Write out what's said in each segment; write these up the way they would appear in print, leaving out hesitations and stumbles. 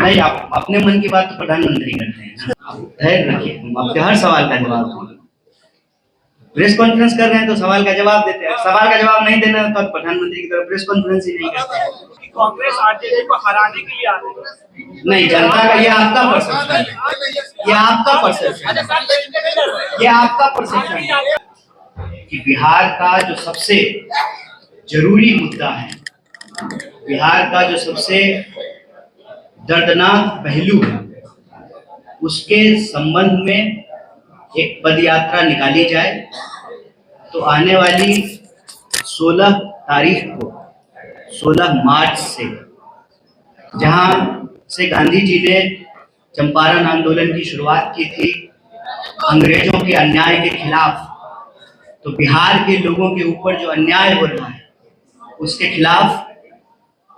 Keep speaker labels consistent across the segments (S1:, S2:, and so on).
S1: नहीं, आप अपने मन की बात तो प्रधानमंत्री करते हैं ना, आप धैर्य रखिए, हम आपके हर सवाल का जवाब देंगे। प्रेस कॉन्फ्रेंस कर रहे हैं तो सवाल का जवाब देते हैं, सवाल का जवाब नहीं देना तो प्रधानमंत्री की तरफ प्रेस कॉन्फ्रेंस ही नहीं करते हैं।
S2: कांग्रेस आरजेडी को हराने के लिए आ रही है।
S1: नहीं, जनता का ये आपका परसेप्शन है, ये आपका परसेप्शन है, ये आपका परसेप्शन है कि बिहार का जो सबसे जरूरी मुद्दा है, बिहार का जो सबसे दर्दनाक पहलू है, उसके संबंध में एक पदयात्रा निकाली जाए। तो आने वाली 16 तारीख को, 16 मार्च से, जहां से गांधी जी ने चंपारण आंदोलन की शुरुआत की थी अंग्रेजों के अन्याय के खिलाफ, तो बिहार के लोगों के ऊपर जो अन्याय हो रहा है उसके खिलाफ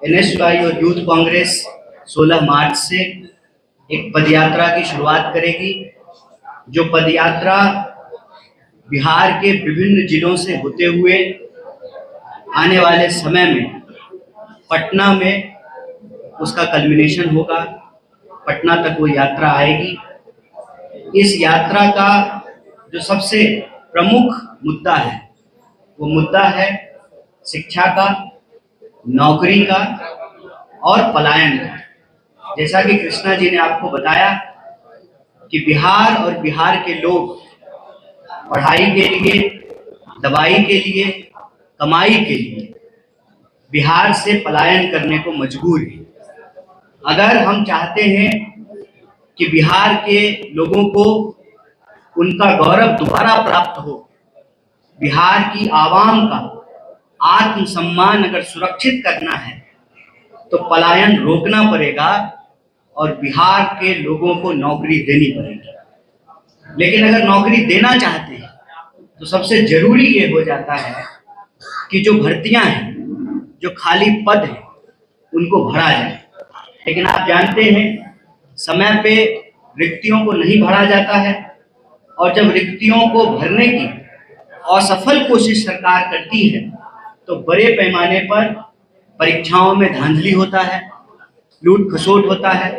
S1: NSY और यूथ कांग्रेस 16 मार्च से एक पदयात्रा की शुरुआत करेगी, जो पदयात्रा बिहार के विभिन्न जिलों से होते हुए आने वाले समय में पटना में उसका कल्मिनेशन होगा। पटना तक वो यात्रा आएगी। इस यात्रा का जो सबसे प्रमुख मुद्दा है वो मुद्दा है शिक्षा का, नौकरी का और पलायन का। जैसा कि कृष्णा जी ने आपको बताया कि बिहार और बिहार के लोग पढ़ाई के लिए, दवाई के लिए, कमाई के लिए बिहार से पलायन करने को मजबूर हैं। अगर हम चाहते हैं कि बिहार के लोगों को उनका गौरव दोबारा प्राप्त हो, बिहार की आवाम का आत्मसम्मान अगर सुरक्षित करना है तो पलायन रोकना पड़ेगा और बिहार के लोगों को नौकरी देनी पड़ेगी। लेकिन अगर नौकरी देना चाहते हैं तो सबसे जरूरी ये हो जाता है कि जो भर्तियां हैं, जो खाली पद हैं, उनको भरा जाए। लेकिन आप जानते हैं समय पे रिक्तियों को नहीं भरा जाता है, और जब रिक्तियों को भरने की असफल कोशिश सरकार करती है तो बड़े पैमाने पर परीक्षाओं में धांधली होता है, लूट खसोट होता है,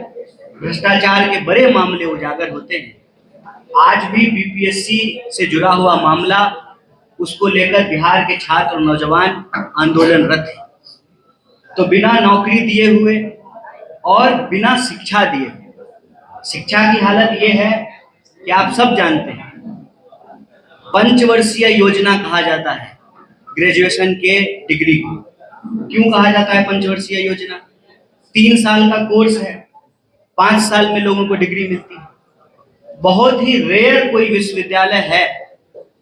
S1: भ्रष्टाचार के बड़े मामले उजागर होते हैं। आज भी BPSC से जुड़ा हुआ मामला, उसको लेकर बिहार के छात्र और नौजवान आंदोलनरत हैं। तो बिना नौकरी दिए हुए और बिना शिक्षा दिए हुए, शिक्षा की हालत ये है कि आप सब जानते हैं पंचवर्षीय योजना कहा जाता है ग्रेजुएशन के डिग्री को। क्यों कहा जाता है पंचवर्षीय योजना? 3 साल का कोर्स है, 5 साल में लोगों को डिग्री मिलती है। बहुत ही रेयर कोई विश्वविद्यालय है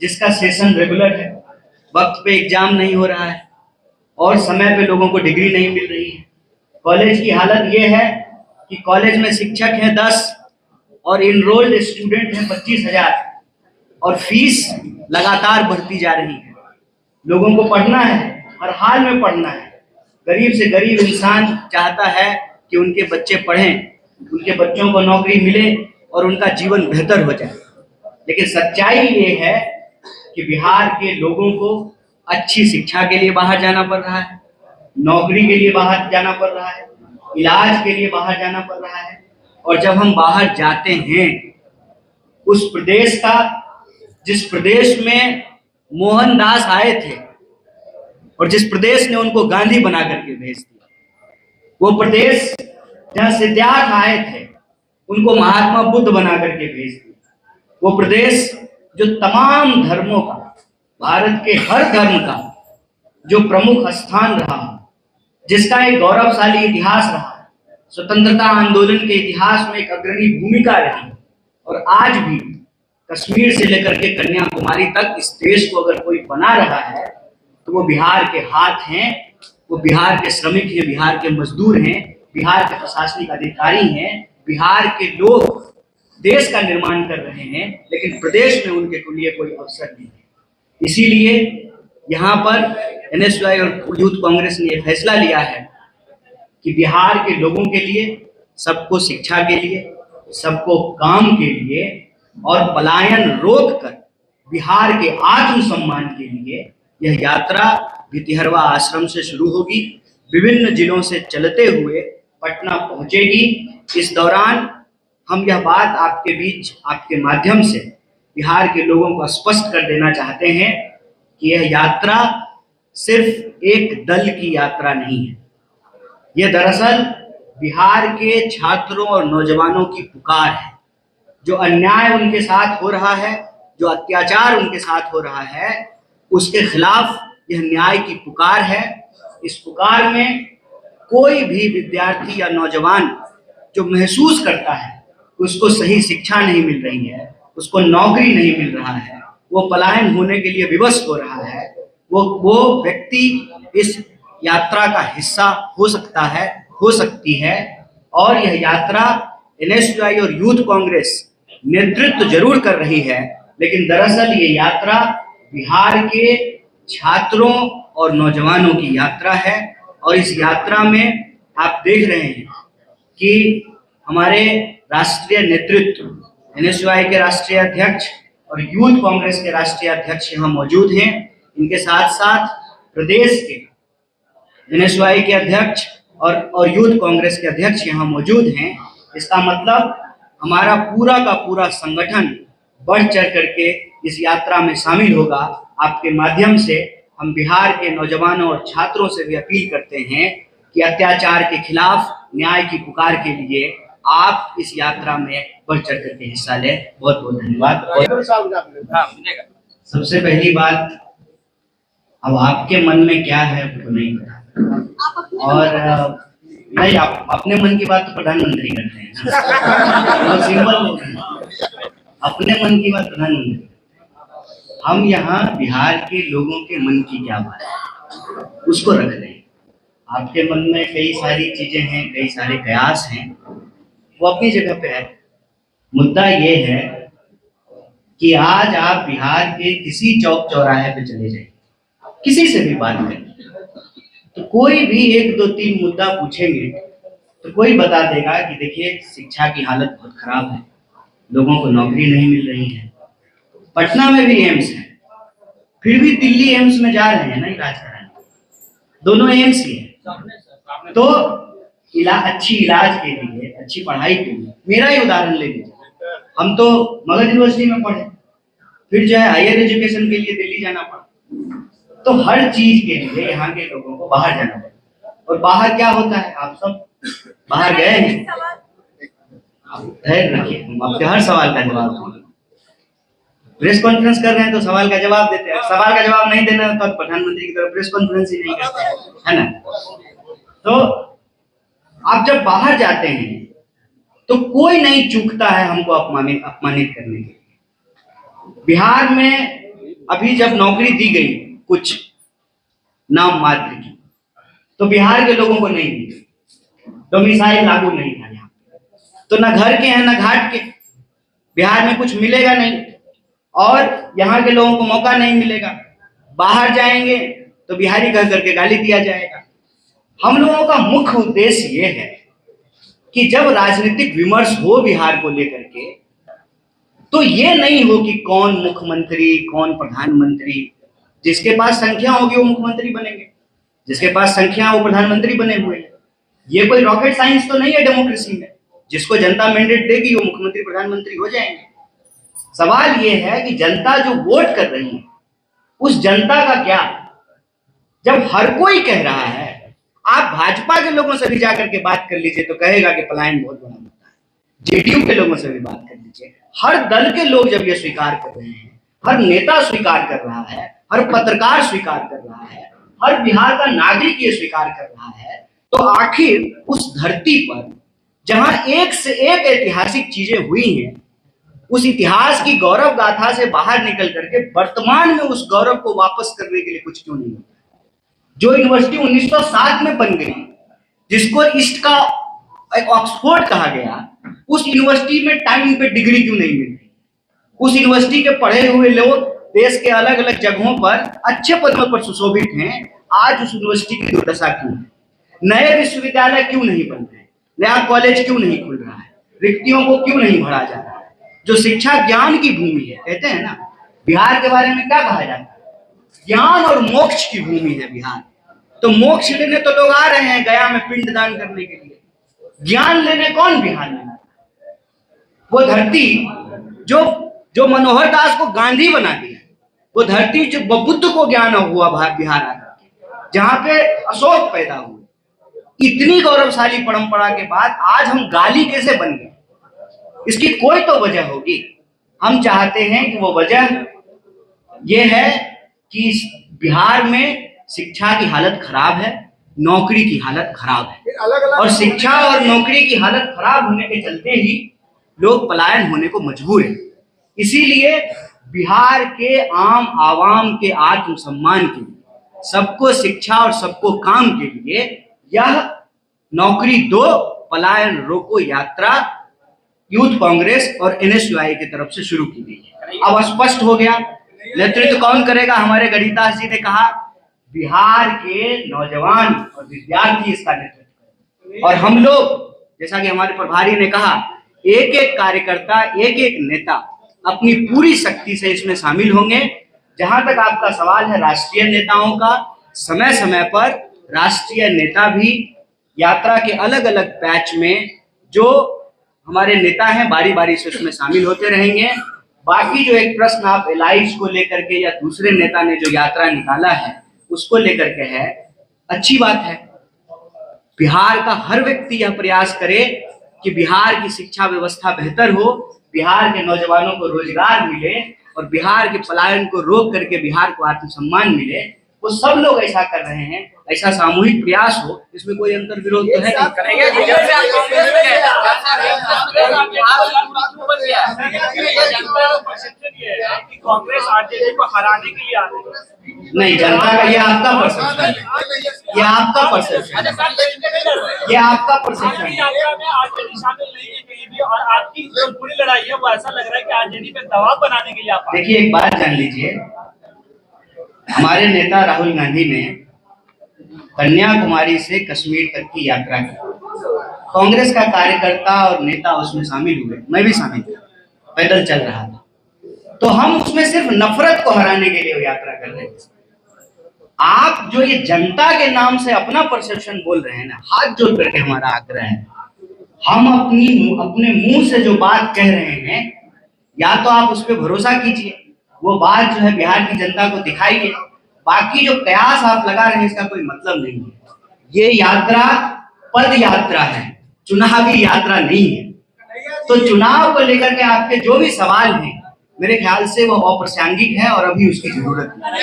S1: जिसका सेशन रेगुलर है, वक्त पे एग्जाम नहीं हो रहा है और समय पे लोगों को डिग्री नहीं मिल रही है। कॉलेज की हालत ये है कि कॉलेज में शिक्षक हैं 10 और इनरोल्ड स्टूडेंट हैं 25,000 और फीस लगातार बढ़ती जा रही है। लोगों को पढ़ना है, हर हाल में पढ़ना है। गरीब से गरीब इंसान चाहता है कि उनके बच्चे पढ़ें, उनके बच्चों को नौकरी मिले और उनका जीवन बेहतर हो जाए। लेकिन सच्चाई ये है कि बिहार के लोगों को अच्छी शिक्षा के लिए बाहर जाना पड़ रहा है, नौकरी के लिए बाहर जाना पड़ रहा है, इलाज के लिए बाहर जाना पड़ रहा है। और जब हम बाहर जाते हैं, उस प्रदेश का, जिस प्रदेश में मोहनदास आए थे और जिस प्रदेश ने उनको गांधी बना करके भेज दिया, वो प्रदेश जहां सिद्धार्थ आए थे उनको महात्मा बुद्ध बना करके भेज दिया, वो प्रदेश जो तमाम धर्मों का, भारत के हर धर्म का जो प्रमुख स्थान रहा, जिसका एक गौरवशाली इतिहास रहा, स्वतंत्रता आंदोलन के इतिहास में एक अग्रणी भूमिका रही, और आज भी कश्मीर से लेकर के कन्याकुमारी तक इस देश को अगर कोई बना रहा है तो वो बिहार के हाथ हैं, वो बिहार के श्रमिक हैं, बिहार के मजदूर हैं, बिहार के प्रशासनिक अधिकारी हैं। बिहार के लोग देश का निर्माण कर रहे हैं, लेकिन प्रदेश में उनके लिए कोई अवसर नहीं है। इसीलिए यहाँ पर NSY और यूथ कांग्रेस ने यह फैसला लिया है कि बिहार के लोगों के लिए, सबको शिक्षा के लिए, सबको काम के लिए और पलायन रोककर बिहार के आत्मसम्मान के लिए यह यात्रा भितिहरवा आश्रम से शुरू होगी, विभिन्न जिलों से चलते हुए पटना पहुंचेगी इस दौरान हम यह बात आपके बीच आपके माध्यम से बिहार के लोगों को स्पष्ट कर देना चाहते हैं कि यह यात्रा सिर्फ एक दल की यात्रा नहीं है। यह दरअसल बिहार के छात्रों और नौजवानों की पुकार है। जो अन्याय उनके साथ हो रहा है, जो अत्याचार उनके साथ हो रहा है, उसके खिलाफ यह न्याय की पुकार है। इस पुकार में कोई भी विद्यार्थी या नौजवान जो महसूस करता है उसको सही शिक्षा नहीं मिल रही है, उसको नौकरी नहीं मिल रहा है, वो पलायन होने के लिए विवश हो रहा है, वो व्यक्ति इस यात्रा का हिस्सा हो सकता है, हो सकती है। और यह यात्रा एनएसयूआई और यूथ कांग्रेस नेतृत्व जरूर कर रही है, लेकिन दरअसल ये यात्रा बिहार के छात्रों और नौजवानों की यात्रा है। और इस यात्रा में आप देख रहे हैं कि हमारे राष्ट्रीय नेतृत्व एनएसयूआई के राष्ट्रीय अध्यक्ष और यूथ कांग्रेस के राष्ट्रीय अध्यक्ष यहाँ मौजूद हैं। इनके साथ साथ प्रदेश के एनएसयूआई के अध्यक्ष और यूथ कांग्रेस के अध्यक्ष यहाँ मौजूद हैं। इसका मतलब हमारा पूरा का पूरा संगठन बढ़ चढ़ करके इस यात्रा में शामिल होगा। आपके माध्यम से हम बिहार के नौजवानों और छात्रों से भी अपील करते हैं कि अत्याचार के खिलाफ न्याय की पुकार के लिए आप इस यात्रा में बढ़ चढ़ करके हिस्सा लें। बहुत बहुत धन्यवाद। सबसे पहली बात, अब आपके मन में क्या है वो नहीं पता, और नहीं, आप अपने मन की बात तो प्रधानमंत्री करते हैं ना, सिंपल, अपने मन की बात प्रधानमंत्री। हम यहाँ बिहार के लोगों के मन की क्या बात है उसको रख रहे हैं। आपके मन में कई सारी चीजें हैं, कई सारे कयास हैं, वो अपनी जगह पे है। मुद्दा ये है कि आज आप बिहार के किसी चौक चौराहे पे चले जाइए, किसी से भी बात करें, तो कोई भी 1 2 3 मुद्दा पूछेंगे तो कोई बता देगा कि देखिए शिक्षा की हालत बहुत खराब है, लोगों को नौकरी नहीं मिल रही है। पटना में भी एम्स है, फिर भी दिल्ली एम्स में जा रहे हैं ना इलाज कराने, दोनों एम्स ही है। तो अच्छी इलाज के लिए, अच्छी पढ़ाई के लिए, मेरा ही उदाहरण ले लीजिए, हम तो मगध यूनिवर्सिटी में पढ़े, फिर जो है हायर एजुकेशन के लिए दिल्ली जाना पड़ा। तो हर चीज के लिए यहाँ के लोगों को बाहर जाना पड़ा। और बाहर क्या होता है, आप सब बाहर गए हैं, आप धैर्य रखिए, हम आपके हर सवाल का जवाब देंगे। प्रेस कॉन्फ्रेंस कर रहे हैं तो सवाल का जवाब देते हैं, सवाल का जवाब नहीं देना तो प्रधानमंत्री की तरफ प्रेस कॉन्फ्रेंस ही नहीं करते हैं, है ना। तो आप जब बाहर जाते हैं तो कोई नहीं चूकता है हमको अपमानित करने के लिए। बिहार में अभी जब नौकरी दी गई कुछ नाम मात्र की, तो बिहार के लोगों को नहीं दी, डोमिसाइल लागू नहीं था यहाँ, तो ना घर के हैं ना घाट के, बिहार में कुछ मिलेगा नहीं और यहाँ के लोगों को मौका नहीं मिलेगा। बाहर जाएंगे तो बिहारी कह करके गाली दिया जाएगा। हम लोगों का मुख्य उद्देश्य ये है कि जब राजनीतिक विमर्श हो बिहार को लेकर के, तो ये नहीं हो कि कौन मुख्यमंत्री कौन प्रधानमंत्री, जिसके पास संख्या होगी वो मुख्यमंत्री बनेंगे, जिसके पास संख्या वो प्रधानमंत्री बने हुए हैं। ये कोई रॉकेट साइंस तो नहीं है डेमोक्रेसी में, जिसको जनता मैंडेट देगी वो मुख्यमंत्री प्रधानमंत्री हो जाएंगे। सवाल ये है कि जनता जो वोट कर रही है उस जनता का क्या। जब हर कोई कह रहा है, आप भाजपा के लोगों से भी जाकर के बात कर लीजिए तो कहेगा कि पलायन बहुत बड़ा मुद्दा है, जेडीयू के लोगों से भी बात कर लीजिए, हर दल के लोग जब ये स्वीकार कर रहे हैं, हर नेता स्वीकार कर रहा है, हर पत्रकार स्वीकार कर रहा है, हर बिहार का नागरिक ये स्वीकार कर रहा है, तो आखिर उस धरती पर जहां एक से एक ऐतिहासिक चीजें हुई हैं, उस इतिहास की गौरव गाथा से बाहर निकल करके वर्तमान में उस गौरव को वापस करने के लिए कुछ क्यों नहीं होता। जो यूनिवर्सिटी 1907 में बन गई, जिसको ईस्ट का एक ऑक्सफोर्ड कहा गया, उस यूनिवर्सिटी में टाइम पे डिग्री क्यों नहीं मिल रही। उस यूनिवर्सिटी के पढ़े हुए लोग देश के अलग अलग जगहों पर अच्छे पदों पर सुशोभित हैं, आज उस यूनिवर्सिटी की दुर्दशा क्यों है। नए विश्वविद्यालय क्यों नहीं बन रहे, नया कॉलेज क्यों नहीं खुल रहा है, रिक्तियों को क्यों नहीं भरा जा रहा है। जो शिक्षा ज्ञान की भूमि है, कहते हैं ना बिहार के बारे में क्या कहा जाता है, ज्ञान और मोक्ष की भूमि है बिहार। तो मोक्ष लेने तो लोग आ रहे हैं गया में पिंडदान करने के लिए, ज्ञान लेने कौन बिहार में? वो धरती जो जो मनोहर दास को गांधी बना दिया, वो धरती जो बुद्ध को ज्ञान हुआ बिहार आकर के, जहां पे अशोक पैदा हुए, इतनी गौरवशाली परंपरा के बाद आज हम गाली कैसे बन गए? इसकी कोई तो वजह होगी। हम चाहते हैं कि वो वजह ये है कि बिहार में शिक्षा की हालत खराब है, नौकरी की हालत खराब है, और शिक्षा और नौकरी की हालत खराब होने के चलते ही लोग पलायन होने को मजबूर हैं। इसीलिए बिहार के आम आवाम के आत्मसम्मान के लिए, सबको शिक्षा और सबको काम के लिए यह नौकरी दो पलायन रोको यात्रा यूथ कांग्रेस और एनएसयूआई की तरफ से शुरू की गई है। अब स्पष्ट हो गया नेतृत्व कौन करेगा। हमारे गणितास जी ने कहा बिहार के नौजवान और विद्यार्थी इसका नेतृत्व करेंगे, और हम लोग जैसा कि हमारे प्रभारी ने कहा, एक एक कार्यकर्ता, एक एक नेता अपनी पूरी शक्ति से इसमें शामिल होंगे। जहां तक आपका सवाल है राष्ट्रीय नेताओं का, समय समय पर राष्ट्रीय नेता भी यात्रा के अलग अलग पैच में जो हमारे नेता हैं बारी बारी से उसमें शामिल होते रहेंगे। बाकी जो एक प्रश्न आप एलाइज को लेकर के या दूसरे नेता ने जो यात्रा निकाला है उसको लेकर के है, अच्छी बात है। बिहार का हर व्यक्ति यह प्रयास करे कि बिहार की शिक्षा व्यवस्था बेहतर हो, बिहार के नौजवानों को रोजगार मिले और बिहार के पलायन को रोक करके बिहार को आत्मसम्मान मिले। वो सब लोग ऐसा कर रहे हैं, ऐसा सामूहिक प्रयास हो, इसमें कोई अंतर विरोध तो है
S2: कांग्रेस आरजेडी को हराने के लिए आ रही है।
S1: नहीं, जनता का ये आपका परसेप्शन है, ये आपका परसेप्शन है, ये आपका परसेप्शन है।
S2: आरजेडी शामिल नहीं है कहीं भी, और आपकी जो पूरी लड़ाई है वो ऐसा लग रहा है कि आरजेडी पे दबाव बनाने के लिए आप।
S1: देखिए, एक बात जान लीजिए, हमारे नेता राहुल गांधी ने कन्याकुमारी से कश्मीर तक की यात्रा की। कांग्रेस का कार्यकर्ता और नेता उसमें शामिल हुए, मैं भी शामिल था, पैदल चल रहा था। तो हम उसमें सिर्फ नफरत को हराने के लिए यात्रा कर रहे थे। आप जो ये जनता के नाम से अपना परसेप्शन बोल रहे हैं ना, हाथ जोड़ करके हमारा आग्रह है, हम अपने मुंह से जो बात कह रहे हैं, या तो आप उस पर भरोसा कीजिए, वो बात जो है बिहार की जनता को दिखाइए। बाकी जो कयास आप लगा रहे हैं इसका कोई मतलब नहीं है। ये यात्रा पद यात्रा है, चुनावी यात्रा नहीं है। तो चुनाव को लेकर के आपके जो भी सवाल हैं, मेरे ख्याल से वो अप्रासंगिक है और अभी उसकी जरूरत नहीं है।